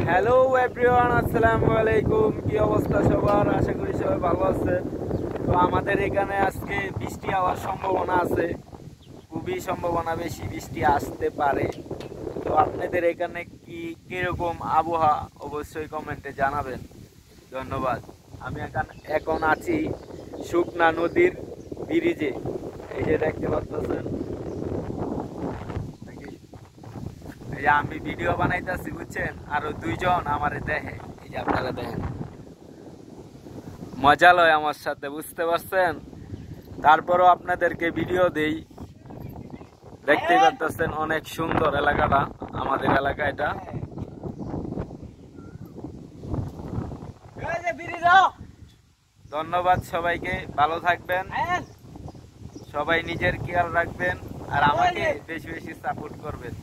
Hello everyone, আসসালামু আলাইকুম। কি অবস্থা সবার? আশা করি সবাই ভালো আছে। তো আমাদের এখানে আজকে বৃষ্টি হওয়ার সম্ভাবনা আছে, খুবই সম্ভাবনা, বেশি বৃষ্টি আসতে পারে। তো আপনাদের এখানে কিরকম আবহাওয়া অবশ্যই কমেন্টে জানাবেন। ধন্যবাদ। আমি এখন আছি শুকনা নদীর ব্রিজে। এই যে দেখতে পাচ্ছেন, আমি ভিডিও বানাইতেছি বুঝছেন, আরো দুইজন আমারে দেখে। এই যে আপনারা দেখেন, মজা লয় আমার সাথে, বুঝতে পারছেন। তারপরও আপনাদেরকে ভিডিও দেই, দেখতেই পাচ্ছেন অনেক সুন্দর এলাকাটা, আমাদের এলাকা এটা। ধন্যবাদ সবাইকে, ভালো থাকবেন, সবাই নিজের খেয়াল রাখবেন আর আমাকে বেশি বেশি সাপোর্ট করবেন।